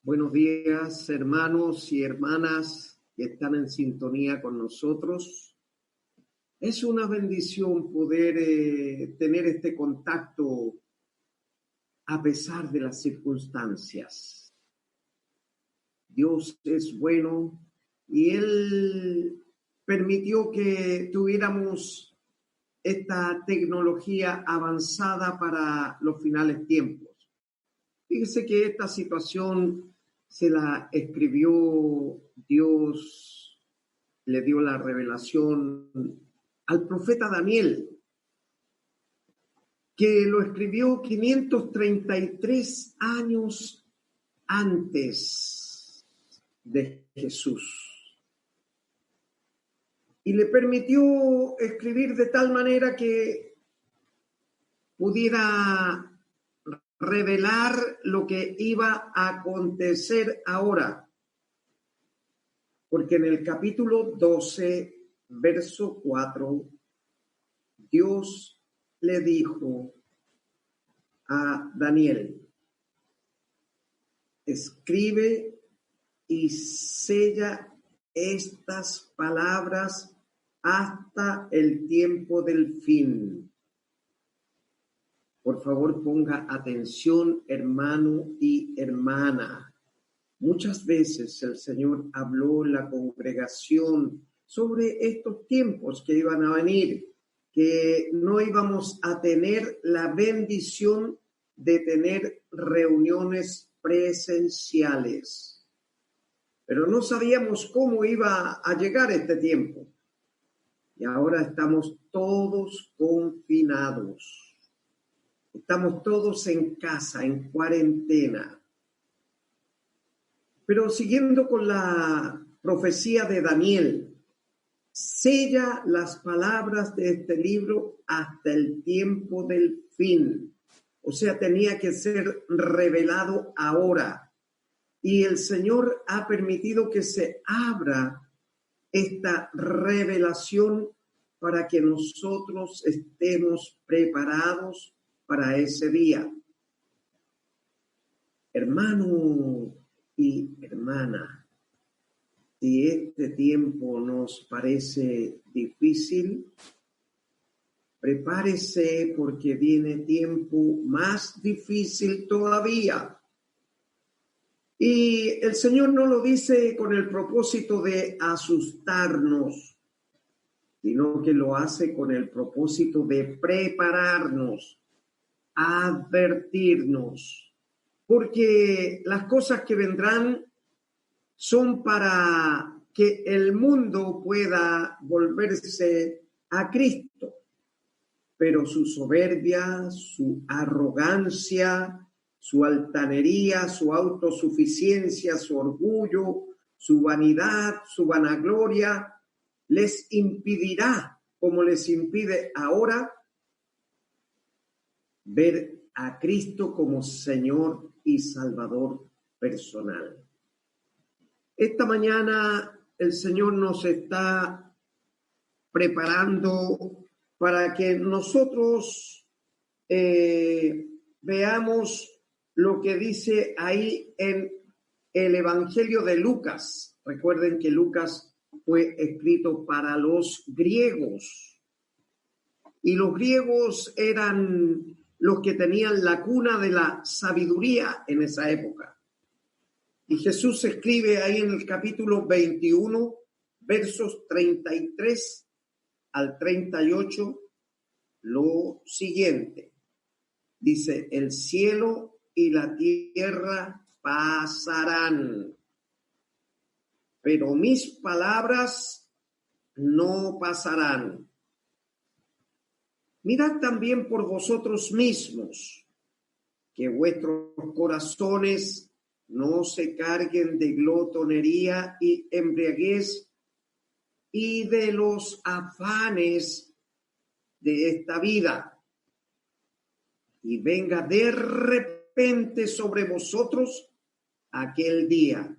Buenos días, hermanos y hermanas que están en sintonía con nosotros. Es una bendición poder tener este contacto a pesar de las circunstancias. Dios es bueno y Él permitió que tuviéramos esta tecnología avanzada para los finales tiempos. Fíjese que esta situación se la escribió Dios, le dio la revelación al profeta Daniel, que lo escribió 533 años antes de Jesús. Y le permitió escribir de tal manera que pudiera revelar lo que iba a acontecer ahora. Porque en el capítulo 12, verso 4, Dios le dijo a Daniel: escribe y sella estas palabras hasta el tiempo del fin. Por favor, ponga atención, hermano y hermana. Muchas veces el Señor habló en la congregación sobre estos tiempos que iban a venir, que no íbamos a tener la bendición de tener reuniones presenciales. Pero no sabíamos cómo iba a llegar este tiempo. Y ahora estamos todos confinados. Estamos todos en casa, en cuarentena. Pero siguiendo con la profecía de Daniel, sella las palabras de este libro hasta el tiempo del fin. O sea, tenía que ser revelado ahora. Y el Señor ha permitido que se abra esta revelación para que nosotros estemos preparados para ese día. Hermano y hermana, si este tiempo nos parece difícil, prepárese porque viene tiempo más difícil todavía. Y el Señor no lo dice con el propósito de asustarnos, sino que lo hace con el propósito de prepararnos, advertirnos, porque las cosas que vendrán son para que el mundo pueda volverse a Cristo, pero su soberbia, su arrogancia, su altanería, su autosuficiencia, su orgullo, su vanidad, su vanagloria, les impedirá, como les impide ahora, ver a Cristo como Señor y Salvador personal. Esta mañana el Señor nos está preparando para que nosotros veamos lo que dice ahí en el Evangelio de Lucas. Recuerden que Lucas fue escrito para los griegos. Y los griegos eran los que tenían la cuna de la sabiduría en esa época. Y Jesús escribe ahí en el capítulo 21, versos 33 al 38, lo siguiente. Dice: el cielo y la tierra pasarán, pero mis palabras no pasarán. Mirad también por vosotros mismos, que vuestros corazones no se carguen de glotonería y embriaguez y de los afanes de esta vida, y venga de repente sobre vosotros aquel día.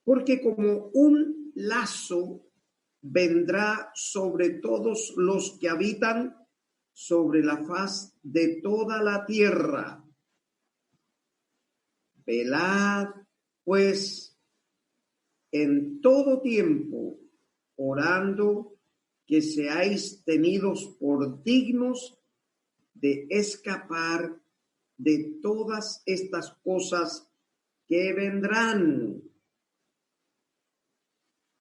Porque como un lazo vendrá sobre todos los que habitan sobre la faz de toda la tierra. velad, pues, en todo tiempo, orando que seáis tenidos por dignos de escapar de todas estas cosas que vendrán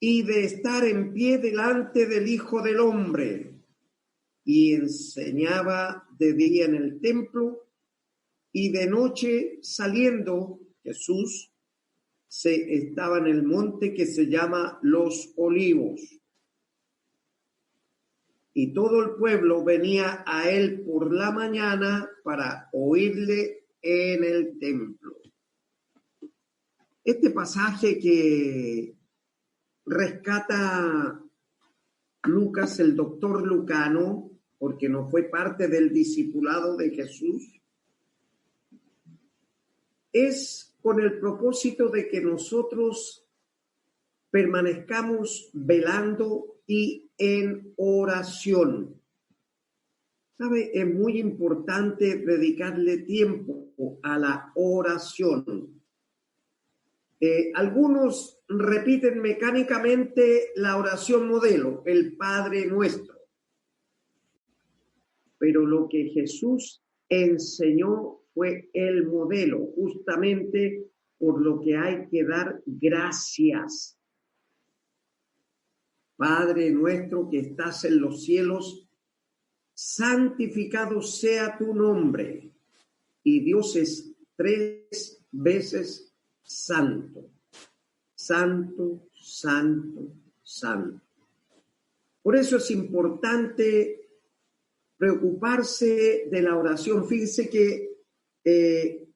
y de estar en pie delante del Hijo del Hombre. Y enseñaba de día en el templo, y de noche saliendo Jesús estaba en el monte que se llama Los Olivos. Y todo el pueblo venía a él por la mañana para oírle en el templo. Este pasaje que rescata Lucas, el doctor Lucano, porque no fue parte del discipulado de Jesús, es con el propósito de que nosotros permanezcamos velando y en oración. ¿Sabe? Es muy importante dedicarle tiempo a la oración. Algunos repiten mecánicamente la oración modelo, el Padre Nuestro. Pero lo que Jesús enseñó fue el modelo, justamente por lo que hay que dar gracias. Padre nuestro que estás en los cielos, santificado sea tu nombre. Y Dios es 3 veces santo. Santo, santo, santo. Por eso es importante preocuparse de la oración. Fíjense que he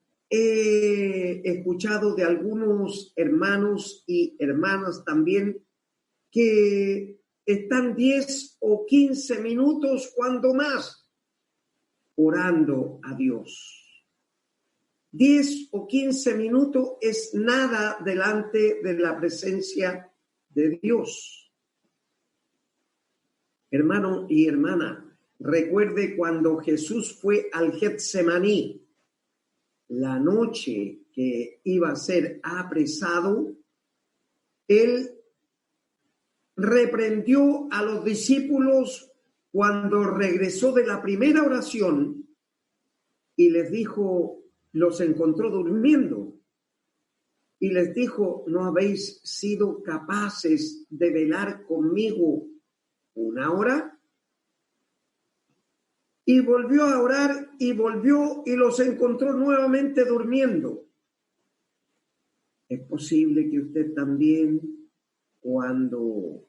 escuchado de algunos hermanos y hermanas también que están 10 o 15 minutos, cuando más, orando a Dios. 10 o 15 minutos es nada delante de la presencia de Dios. Hermano y hermana, recuerde cuando Jesús fue al Getsemaní, la noche que iba a ser apresado, él reprendió a los discípulos cuando regresó de la primera oración y les dijo, los encontró durmiendo y les dijo, ¿no habéis sido capaces de velar conmigo 1 hora? Y volvió a orar y volvió y los encontró nuevamente durmiendo. Es posible que usted también, cuando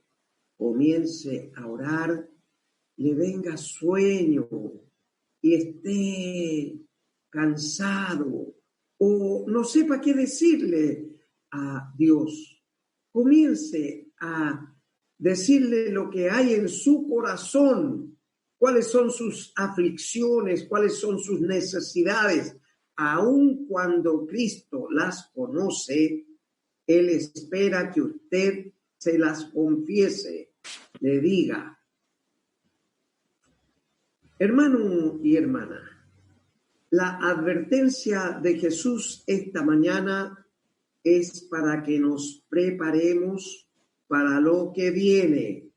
comience a orar, le venga sueño y esté cansado o no sepa qué decirle a Dios. Comience a decirle lo que hay en su corazón, cuáles son sus aflicciones, cuáles son sus necesidades. Aun cuando Cristo las conoce, Él espera que usted se las confiese, le diga. Hermano y hermana, la advertencia de Jesús esta mañana es para que nos preparemos para lo que viene.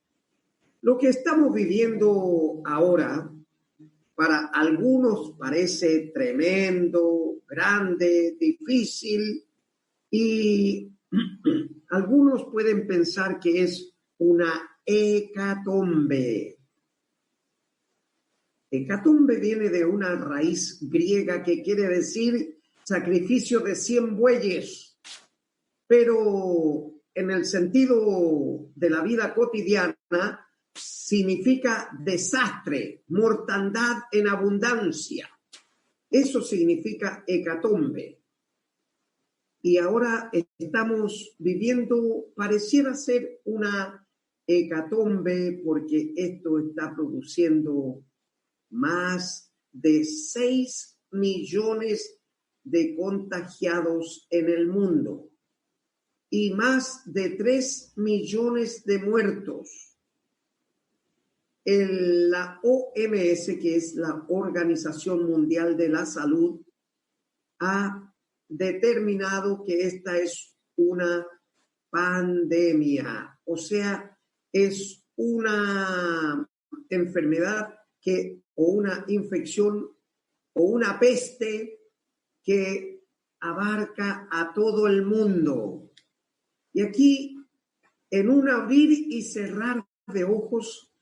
Lo que estamos viviendo ahora, para algunos parece tremendo, grande, difícil, y algunos pueden pensar que es una hecatombe. Hecatombe viene de una raíz griega que quiere decir sacrificio de 100 bueyes, pero en el sentido de la vida cotidiana significa desastre, mortandad en abundancia. Eso significa hecatombe. Y ahora estamos viviendo, pareciera ser una hecatombe, porque esto está produciendo más de 6 millones de contagiados en el mundo y más de 3 millones de muertos. La OMS, que es la Organización Mundial de la Salud, ha determinado que esta es una pandemia, o sea, es una enfermedad o una infección o una peste que abarca a todo el mundo. Y aquí, en un abrir y cerrar de ojos,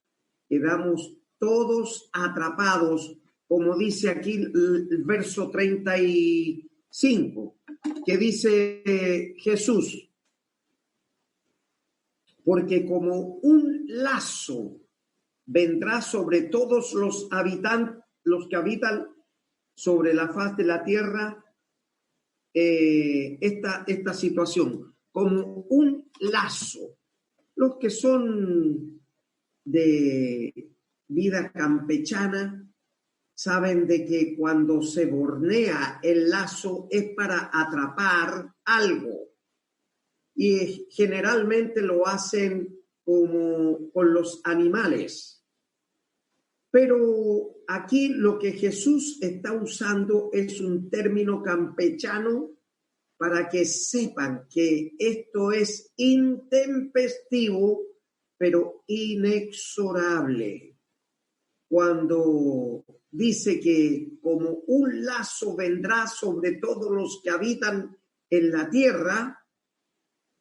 quedamos todos atrapados, como dice aquí el verso 35, que dice Jesús, porque como un lazo vendrá sobre todos los habitantes, los que habitan sobre la faz de la tierra, esta situación, como un lazo. Los que son de vida campechana saben de que cuando se bornea el lazo es para atrapar algo. Y generalmente lo hacen como con los animales. Pero aquí lo que Jesús está usando es un término campechano para que sepan que esto es intempestivo, pero inexorable. Cuando dice que como un lazo vendrá sobre todos los que habitan en la tierra,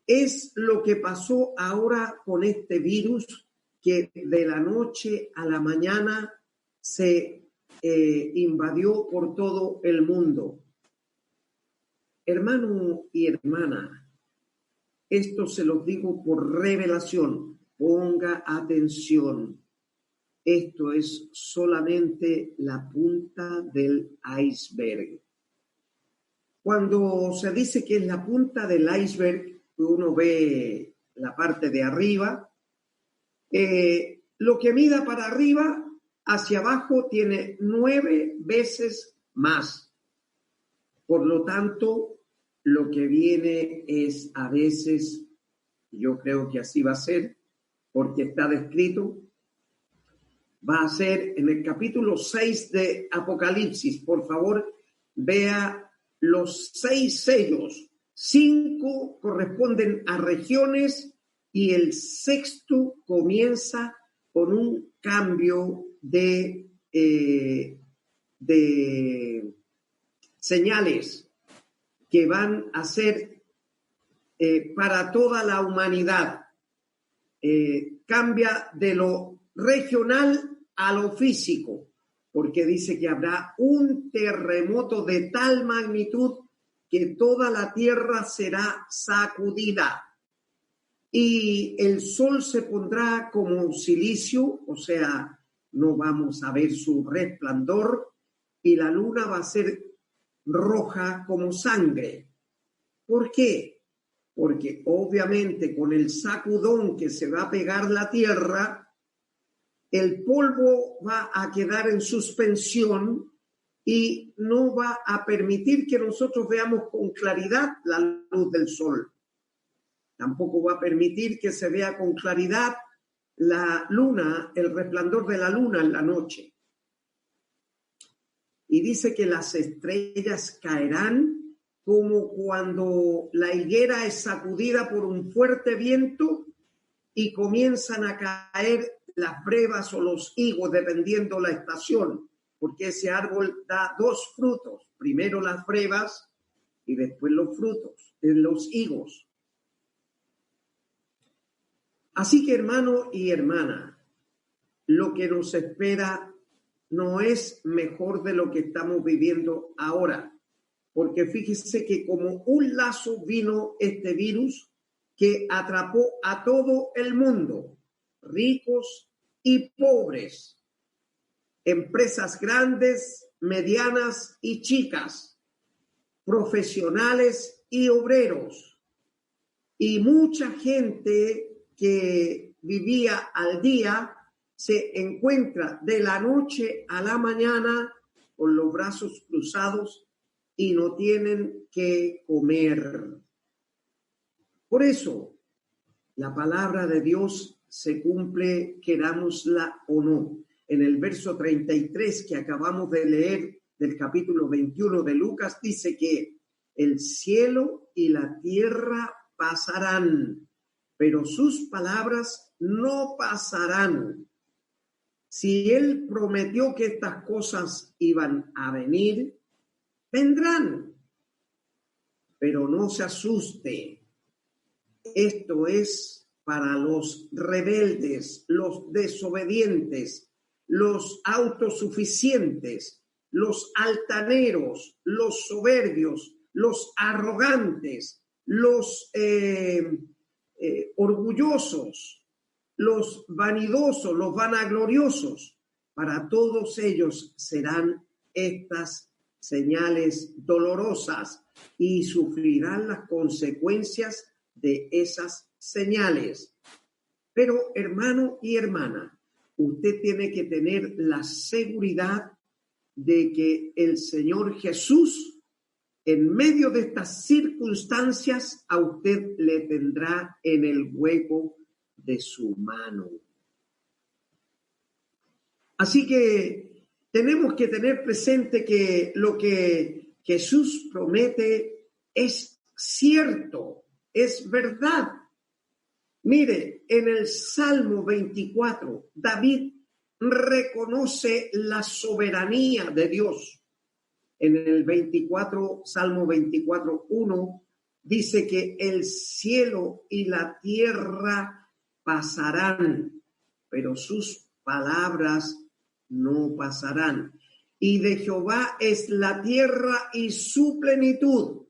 es lo que pasó ahora con este virus que de la noche a la mañana se invadió por todo el mundo. Hermano y hermana, esto se los digo por revelación. Ponga atención. Esto es solamente la punta del iceberg. Cuando se dice que es la punta del iceberg, uno ve la parte de arriba, lo que mida para arriba, hacia abajo tiene 9 veces más. Por lo tanto, lo que viene es a veces, yo creo que así va a ser, porque está descrito, va a ser en el capítulo 6 de Apocalipsis. Por favor, vea los 6 sellos. 5 corresponden a regiones y el 6º comienza con un cambio de señales que van a ser para toda la humanidad. Cambia de lo regional a lo físico, porque dice que habrá un terremoto de tal magnitud que toda la tierra será sacudida y el sol se pondrá como silicio, o sea, no vamos a ver su resplandor, y la luna va a ser roja como sangre. ¿Por qué? Porque obviamente con el sacudón que se va a pegar la tierra, el polvo va a quedar en suspensión y no va a permitir que nosotros veamos con claridad la luz del sol. Tampoco va a permitir que se vea con claridad la luna, el resplandor de la luna en la noche. Y dice que las estrellas caerán como cuando la higuera es sacudida por un fuerte viento y comienzan a caer las brevas o los higos, dependiendo la estación, porque ese árbol da 2 frutos, primero las brevas y después los frutos, los higos. Así que, hermano y hermana, lo que nos espera no es mejor de lo que estamos viviendo ahora, porque fíjese que como un lazo vino este virus que atrapó a todo el mundo, ricos y pobres, empresas grandes, medianas y chicas, profesionales y obreros, y mucha gente que vivía al día se encuentra de la noche a la mañana con los brazos cruzados y no tienen que comer. Por eso, la palabra de Dios se cumple, querámosla o no. En el verso 33 que acabamos de leer del capítulo 21 de Lucas, dice que El cielo y la tierra pasarán, pero sus palabras no pasarán. Si Él prometió que estas cosas iban a venir, vendrán. Pero no se asuste. Esto es para los rebeldes, los desobedientes, los autosuficientes, los altaneros, los soberbios, los arrogantes, los orgullosos, los vanidosos, los vanagloriosos. Para todos ellos serán estas señales dolorosas y sufrirán las consecuencias de esas señales. Pero, hermano y hermana, usted tiene que tener la seguridad de que el Señor Jesús, en medio de estas circunstancias, a usted le tendrá en el hueco de su mano. Así que tenemos que tener presente que lo que Jesús promete es cierto, es verdad. Mire, en el Salmo 24, David reconoce la soberanía de Dios. En el Salmo 24:1, dice que el cielo y la tierra pasarán, pero sus palabras no pasarán. Y de Jehová es la tierra y su plenitud,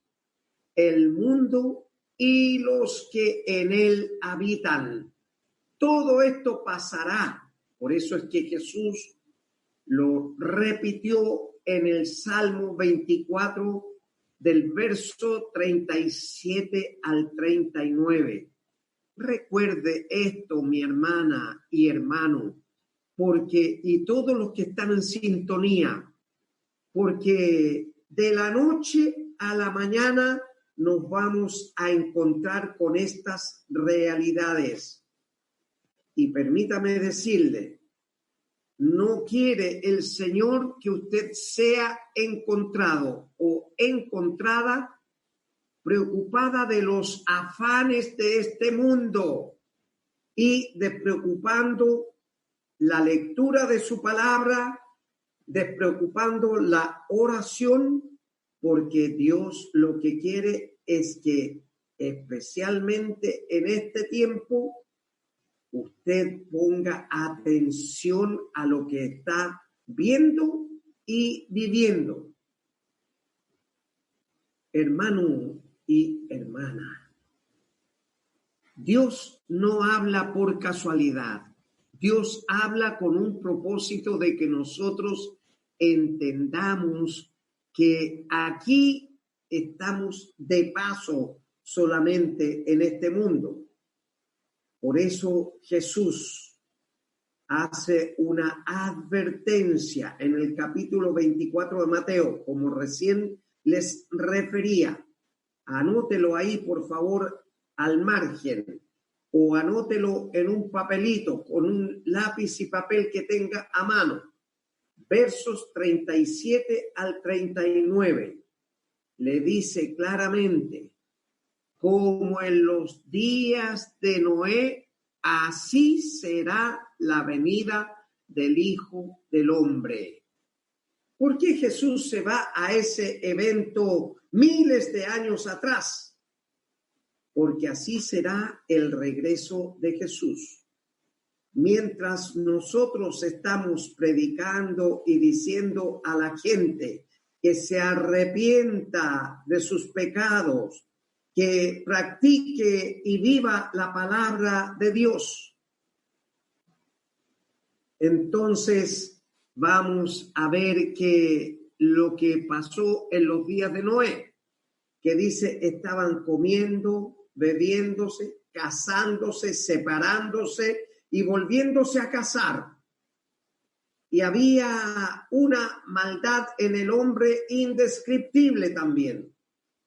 el mundo y los que en él habitan. Todo esto pasará. Por eso es que Jesús lo repitió en el Salmo 24, del verso 37 al 39. Recuerde esto, mi hermana y hermano, y todos los que están en sintonía, porque de la noche a la mañana nos vamos a encontrar con estas realidades. Y permítame decirle, no quiere el Señor que usted sea encontrado o encontrada preocupada de los afanes de este mundo y despreocupando la lectura de su palabra, despreocupando la oración, porque Dios lo que quiere es que especialmente en este tiempo usted ponga atención a lo que está viendo y viviendo. Hermano y hermana, Dios no habla por casualidad. Dios habla con un propósito de que nosotros entendamos que aquí estamos de paso solamente en este mundo. Por eso Jesús hace una advertencia en el capítulo 24 de Mateo, como recién les refería. Anótelo ahí, por favor, al margen, o anótelo en un papelito con un lápiz y papel que tenga a mano. Versos 37 al 39. Le dice claramente: como en los días de Noé, así será la venida del Hijo del Hombre. ¿Por qué Jesús se va a ese evento miles de años atrás? Porque así será el regreso de Jesús. Mientras nosotros estamos predicando y diciendo a la gente que se arrepienta de sus pecados, que practique y viva la palabra de Dios, entonces vamos a ver que lo que pasó en los días de Noé, que dice estaban comiendo, bebiéndose, casándose, separándose y volviéndose a casar. Y había una maldad en el hombre indescriptible también.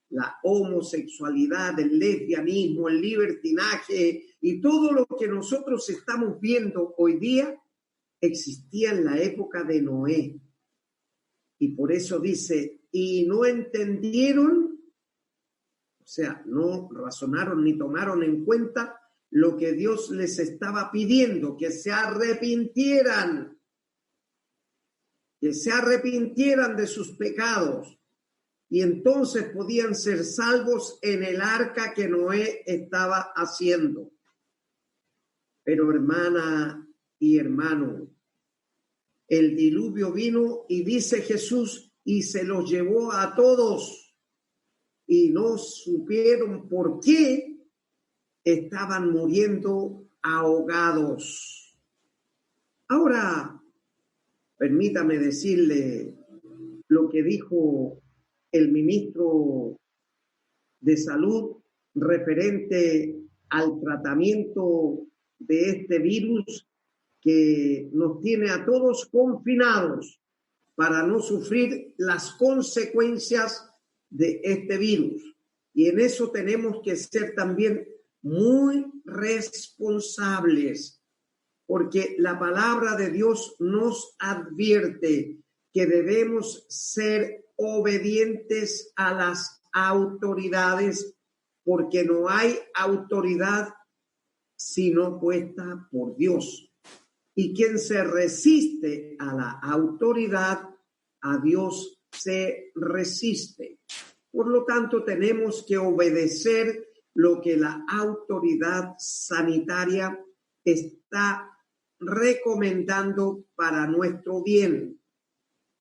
La homosexualidad, el lesbianismo, el libertinaje y todo lo que nosotros estamos viendo hoy día existía en la época de Noé. Y por eso dice, y no entendieron O sea, no razonaron ni tomaron en cuenta lo que Dios les estaba pidiendo, que se arrepintieran de sus pecados, y entonces podían ser salvos en el arca que Noé estaba haciendo. Pero hermana y hermano, el diluvio vino y dice Jesús, y se los llevó a todos, y no supieron por qué estaban muriendo ahogados. Ahora, permítame decirle lo que dijo el ministro de Salud referente al tratamiento de este virus que nos tiene a todos confinados para no sufrir las consecuencias de este virus. Y en eso tenemos que ser también muy responsables, porque la palabra de Dios nos advierte que debemos ser obedientes a las autoridades, porque no hay autoridad sino puesta por Dios. Y quien se resiste a la autoridad, a Dios se resiste. Por lo tanto, tenemos que obedecer lo que la autoridad sanitaria está recomendando para nuestro bien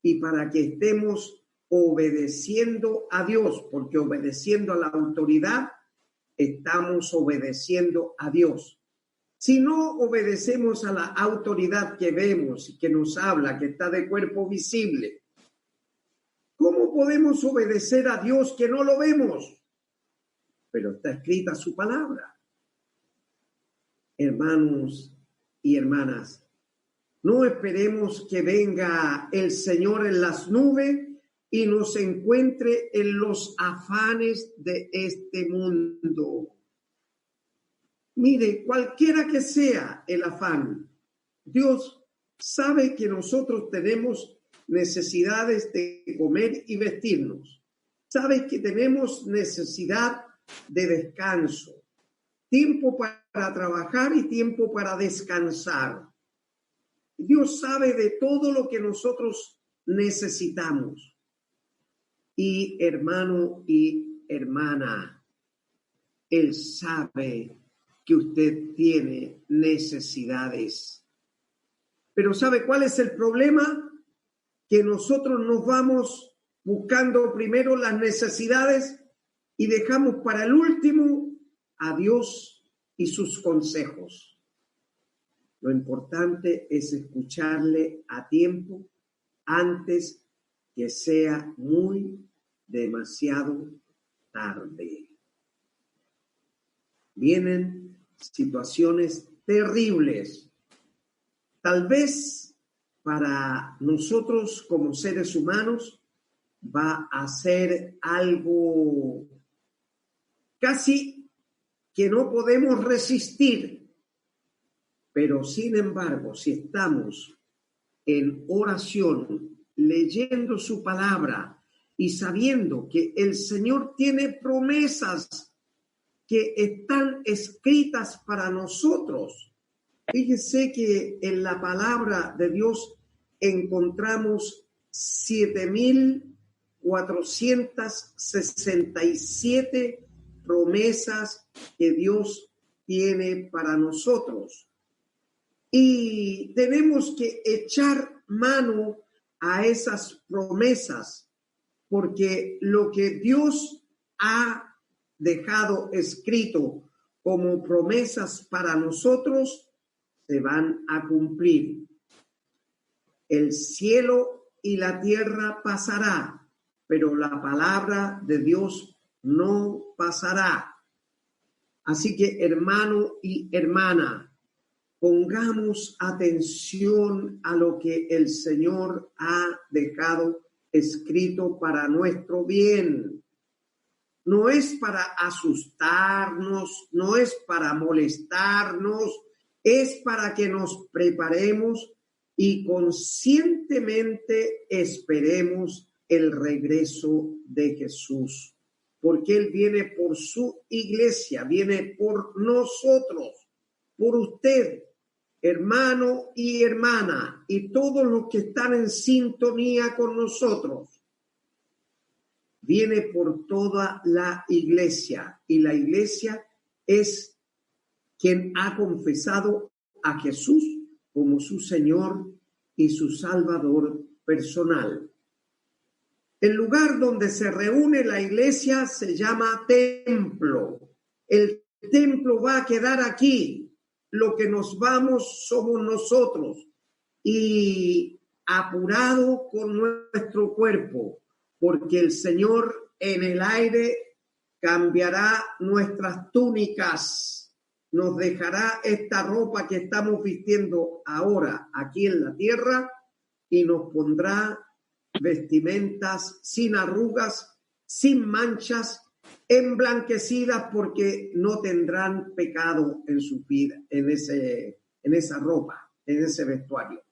y para que estemos obedeciendo a Dios, porque obedeciendo a la autoridad estamos obedeciendo a Dios. Si no obedecemos a la autoridad que vemos y que nos habla, que está de cuerpo visible, ¿cómo podemos obedecer a Dios que no lo vemos? Pero está escrita su palabra. Hermanos y hermanas, no esperemos que venga el Señor en las nubes y nos encuentre en los afanes de este mundo. Mire, cualquiera que sea el afán, Dios sabe que nosotros tenemos necesidades de comer y vestirnos. Sabe que tenemos necesidad de descanso, tiempo para trabajar y tiempo para descansar. Dios sabe de todo lo que nosotros necesitamos. Y hermano y hermana, Él sabe que usted tiene necesidades. Pero ¿sabe cuál es el problema? Que nosotros nos vamos buscando primero las necesidades y dejamos para el último a Dios y sus consejos. Lo importante es escucharle a tiempo antes que sea demasiado tarde. Vienen situaciones terribles. Tal vez para nosotros como seres humanos va a ser algo casi que no podemos resistir. Pero sin embargo, si estamos en oración, leyendo su palabra y sabiendo que el Señor tiene promesas que están escritas para nosotros. Fíjese que en la palabra de Dios encontramos 7,467 promesas que Dios tiene para nosotros. Y tenemos que echar mano a esas promesas, porque lo que Dios ha dejado escrito como promesas para nosotros se van a cumplir. El cielo y la tierra pasará, pero la palabra de Dios no pasará. Así que, hermano y hermana, pongamos atención a lo que el Señor ha dejado escrito para nuestro bien. No es para asustarnos, no es para molestarnos, es para que nos preparemos y conscientemente esperemos el regreso de Jesús. porque Él viene por su iglesia, viene por nosotros, por usted, hermano y hermana, y todos los que están en sintonía con nosotros. Viene por toda la iglesia, y la iglesia es quien ha confesado a Jesús como su Señor y su Salvador personal. El lugar donde se reúne la iglesia se llama templo. El templo va a quedar aquí. Lo que nos vamos somos nosotros. Y apurado con nuestro cuerpo, porque el Señor en el aire cambiará nuestras túnicas, nos dejará esta ropa que estamos vistiendo ahora aquí en la tierra y nos pondrá vestimentas sin arrugas, sin manchas, emblanquecidas, porque no tendrán pecado en su vida, en esa ropa, en ese vestuario.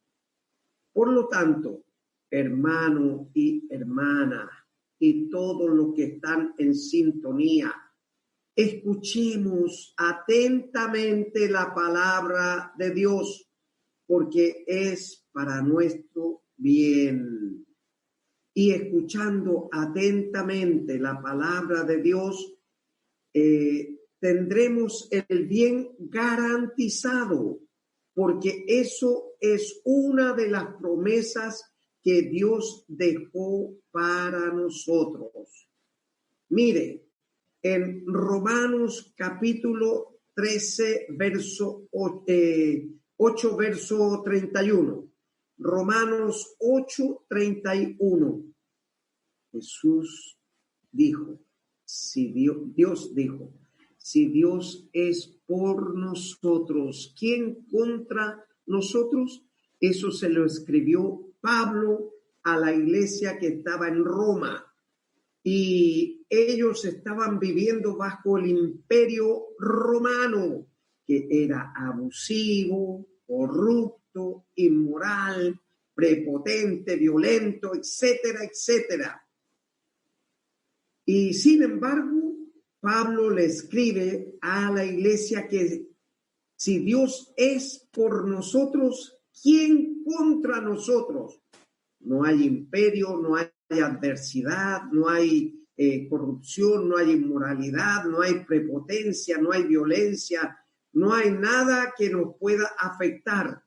Por lo tanto, hermano y hermana, y todos los que están en sintonía, escuchemos atentamente la palabra de Dios, porque es para nuestro bien. Y escuchando atentamente la palabra de Dios, tendremos el bien garantizado, porque eso es una de las promesas que Dios dejó para nosotros. Mire, en Romanos capítulo 13, verso 8, verso 31. Romanos 8, 31. Jesús dijo, Dios dijo, si Dios es por nosotros, ¿quién contra nosotros? Eso se lo escribió Pablo a la iglesia que estaba en Roma. Y ellos estaban viviendo bajo el imperio romano, que era abusivo, corrupto, inmoral, prepotente, violento, etcétera, etcétera. Y sin embargo, Pablo le escribe a la iglesia que si Dios es por nosotros, ¿quién contra nosotros? No hay imperio, no hay adversidad, no hay corrupción, no hay inmoralidad, no hay prepotencia, no hay violencia, no hay nada que nos pueda afectar,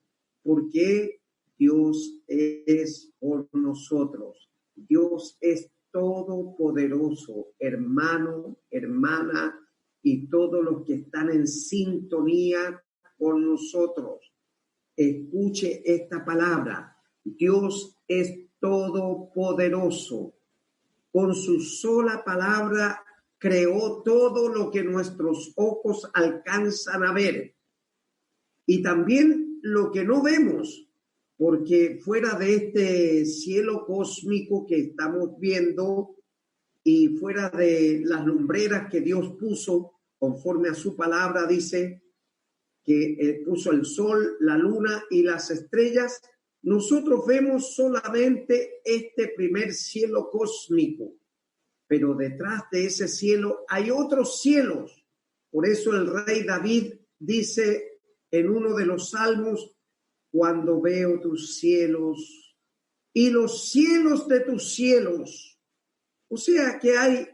porque Dios es por nosotros. Dios es todopoderoso, hermano, hermana, y todos los que están en sintonía con nosotros. Escuche esta palabra. Dios es todopoderoso. Con su sola palabra creó todo lo que nuestros ojos alcanzan a ver. Y también lo que no vemos, porque fuera de este cielo cósmico que estamos viendo y fuera de las lumbreras que Dios puso conforme a su palabra, dice que puso el sol, la luna y las estrellas, nosotros vemos solamente este primer cielo cósmico, pero detrás de ese cielo hay otros cielos. Por eso el rey David dice en uno de los salmos, cuando veo tus cielos y los cielos de tus cielos. O sea que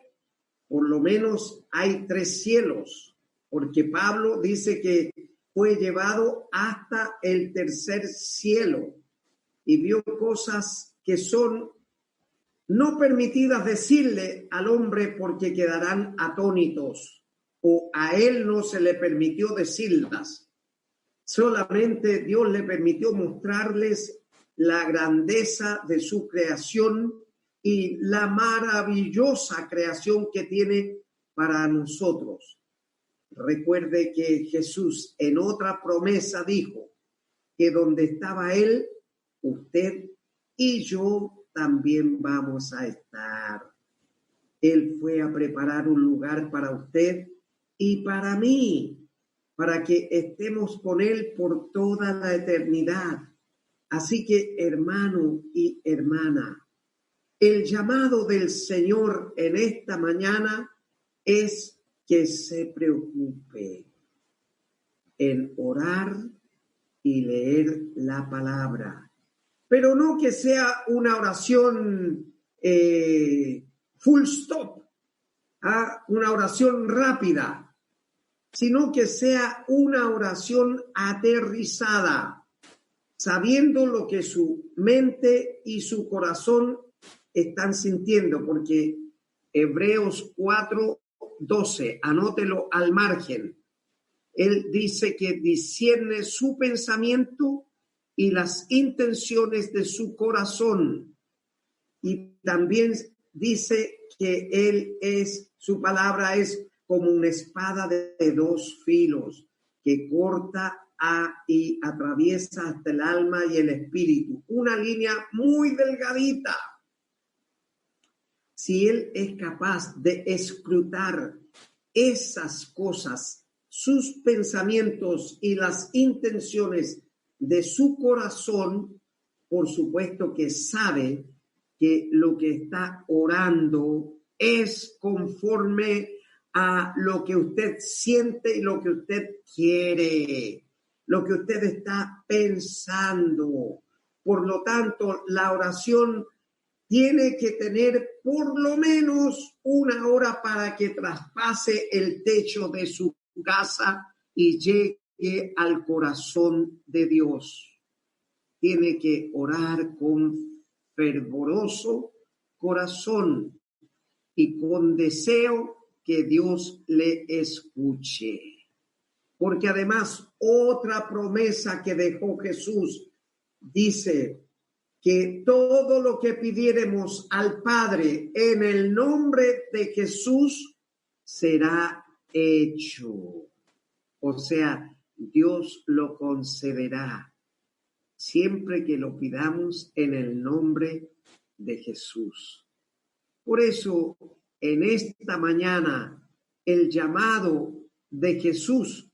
por lo menos hay 3 cielos, porque Pablo dice que fue llevado hasta el 3er cielo y vio cosas que son no permitidas decirle al hombre porque quedarán atónitos, o a él no se le permitió decirlas. Solamente Dios le permitió mostrarles la grandeza de su creación y la maravillosa creación que tiene para nosotros. Recuerde que Jesús en otra promesa dijo que donde estaba Él, usted y yo también vamos a estar. Él fue a preparar un lugar para usted y para mí, para que estemos con Él por toda la eternidad. Así que, hermano y hermana, el llamado del Señor en esta mañana es que se preocupe en orar y leer la palabra. Pero no que sea una oración full stop, una oración rápida, sino que sea una oración aterrizada, sabiendo lo que su mente y su corazón están sintiendo, porque Hebreos 4:12, anótelo al margen. Él dice que discierne su pensamiento y las intenciones de su corazón. Y también dice que su palabra es como una espada de dos filos que corta y atraviesa hasta el alma y el espíritu. Una línea muy delgadita. Si él es capaz de escrutar esas cosas, sus pensamientos y las intenciones de su corazón, por supuesto que sabe que lo que está orando es conforme a lo que usted siente y lo que usted quiere, lo que usted está pensando. Por lo tanto, la oración tiene que tener por lo menos 1 hora para que traspase el techo de su casa y llegue al corazón de Dios. Tiene que orar con fervoroso corazón y con deseo que Dios le escuche. Porque además, otra promesa que dejó Jesús dice que todo lo que pidiéremos al Padre en el nombre de Jesús será hecho. O sea, Dios lo concederá siempre que lo pidamos en el nombre de Jesús. Por eso, en esta mañana, el llamado de Jesús,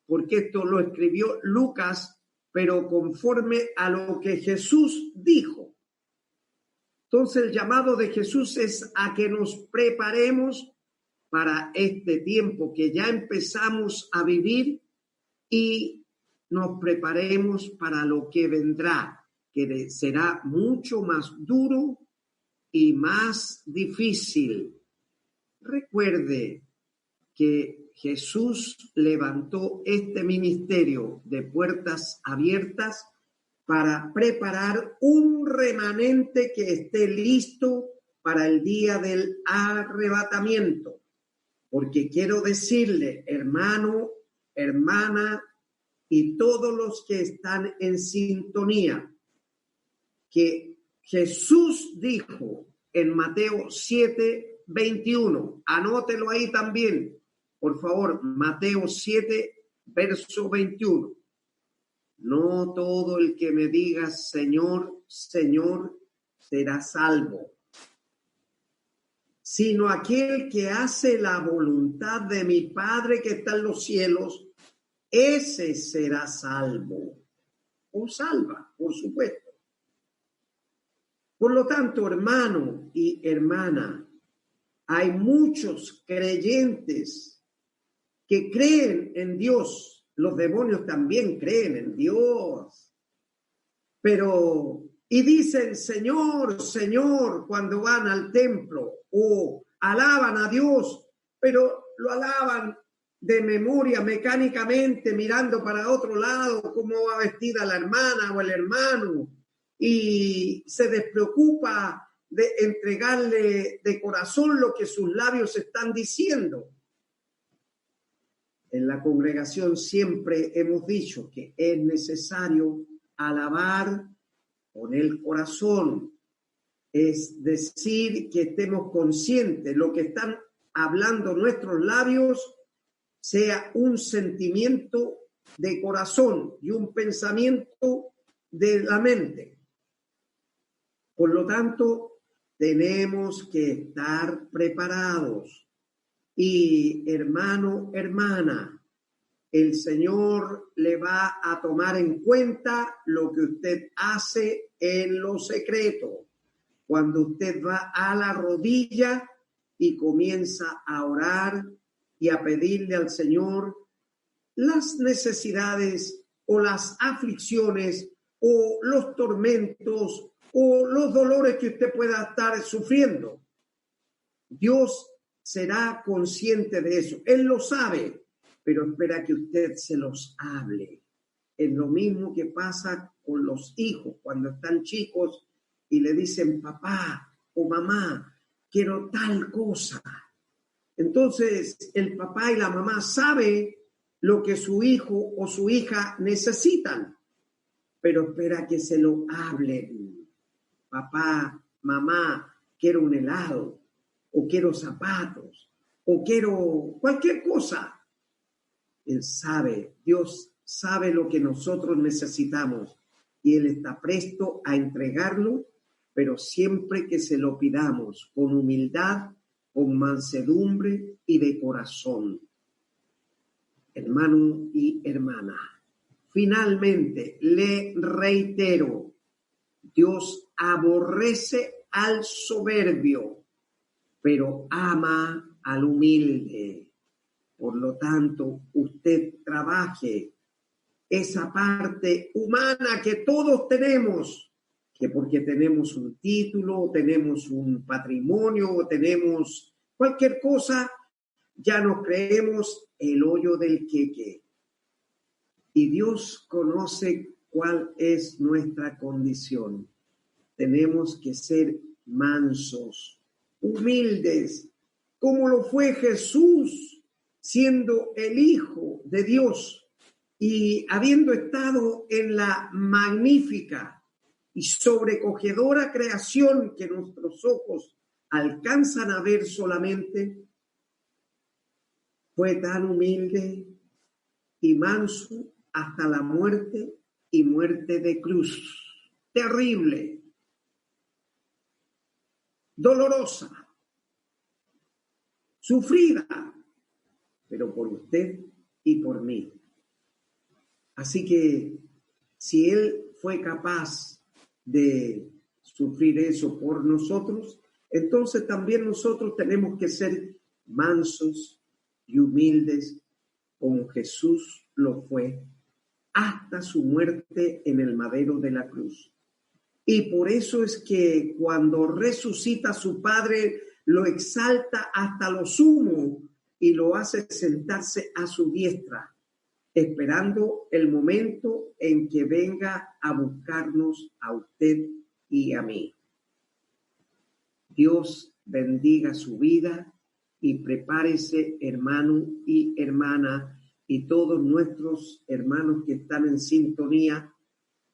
porque esto lo escribió Lucas, pero conforme a lo que Jesús dijo. Entonces, el llamado de Jesús es a que nos preparemos para este tiempo que ya empezamos a vivir y nos preparemos para lo que vendrá, que será mucho más duro y más difícil. Recuerde que Jesús levantó este ministerio de puertas abiertas para preparar un remanente que esté listo para el día del arrebatamiento. Porque quiero decirle, hermano, hermana, y todos los que están en sintonía, que Jesús dijo en Mateo 7:21, anótelo ahí también, por favor, Mateo 7, verso 21. No todo el que me diga Señor, Señor, será salvo, sino aquel que hace la voluntad de mi Padre que está en los cielos, ese será salvo o salva, por supuesto. Por lo tanto, hermano y hermana, hay muchos creyentes que creen en Dios. Los demonios también creen en Dios. Y dicen, Señor, Señor, cuando van al templo o alaban a Dios, pero lo alaban de memoria, mecánicamente, mirando para otro lado, cómo va vestida la hermana o el hermano, y se despreocupa de entregarle de corazón lo que sus labios están diciendo. En la congregación siempre hemos dicho que es necesario alabar con el corazón, es decir, que estemos conscientes, lo que están hablando nuestros labios sea un sentimiento de corazón y un pensamiento de la mente. Por lo tanto, tenemos que estar preparados. Y hermano, hermana, el Señor le va a tomar en cuenta lo que usted hace en lo secreto. Cuando usted va a la rodilla y comienza a orar y a pedirle al Señor las necesidades o las aflicciones o los tormentos o los dolores que usted pueda estar sufriendo. Dios será consciente de eso. Él lo sabe, pero espera que usted se los hable. Es lo mismo que pasa con los hijos cuando están chicos y le dicen papá o mamá, quiero tal cosa. Entonces el papá y la mamá saben lo que su hijo o su hija necesitan, pero espera que se lo hablen. Papá, mamá, quiero un helado, o quiero zapatos, o quiero cualquier cosa. Él sabe, Dios sabe lo que nosotros necesitamos y Él está presto a entregarlo, pero siempre que se lo pidamos con humildad, con mansedumbre y de corazón. Hermano y hermana, finalmente le reitero, Dios aborrece al soberbio, pero ama al humilde. Por lo tanto, usted trabaje esa parte humana que todos tenemos, que porque tenemos un título, tenemos un patrimonio, o tenemos cualquier cosa, ya nos creemos el hoyo del queque. Y Dios conoce cuál es nuestra condición. Tenemos que ser mansos, humildes, como lo fue Jesús, siendo el Hijo de Dios y habiendo estado en la magnífica y sobrecogedora creación que nuestros ojos alcanzan a ver solamente, fue tan humilde y manso hasta la muerte y muerte de cruz. Terrible, dolorosa, sufrida, pero por usted y por mí. Así que si Él fue capaz de sufrir eso por nosotros, entonces también nosotros tenemos que ser mansos y humildes como Jesús lo fue hasta su muerte en el madero de la cruz. Y por eso es que cuando resucita su Padre, lo exalta hasta lo sumo y lo hace sentarse a su diestra, esperando el momento en que venga a buscarnos a usted y a mí. Dios bendiga su vida y prepárese, hermano y hermana, y todos nuestros hermanos que están en sintonía,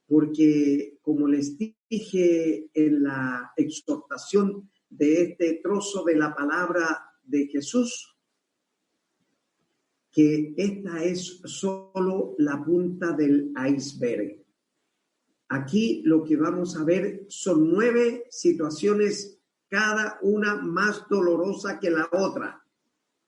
porque como les dije en la exhortación de este trozo de la palabra de Jesús, que esta es solo la punta del iceberg. Aquí lo que vamos a ver son 9 situaciones, cada una más dolorosa que la otra,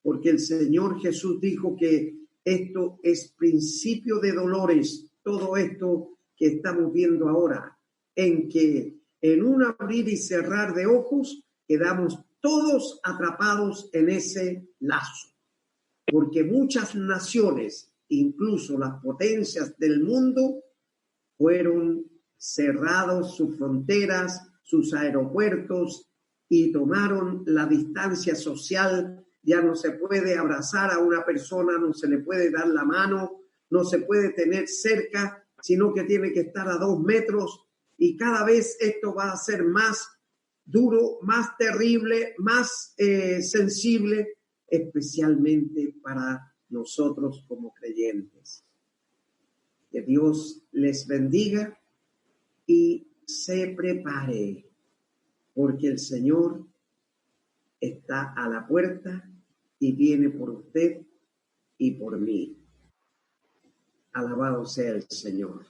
porque el Señor Jesús dijo que esto es principio de dolores, todo esto que estamos viendo ahora, en que en un abrir y cerrar de ojos quedamos todos atrapados en ese lazo, porque muchas naciones, incluso las potencias del mundo, fueron cerrados sus fronteras, sus aeropuertos y tomaron la distancia social. Ya no se puede abrazar a una persona, no se le puede dar la mano, no se puede tener cerca, sino que tiene que estar a 2 metros, y cada vez esto va a ser más duro, más terrible, más sensible, especialmente para nosotros como creyentes. Que Dios les bendiga y se prepare, porque el Señor está a la puerta y viene por usted y por mí. Alabado sea el Señor.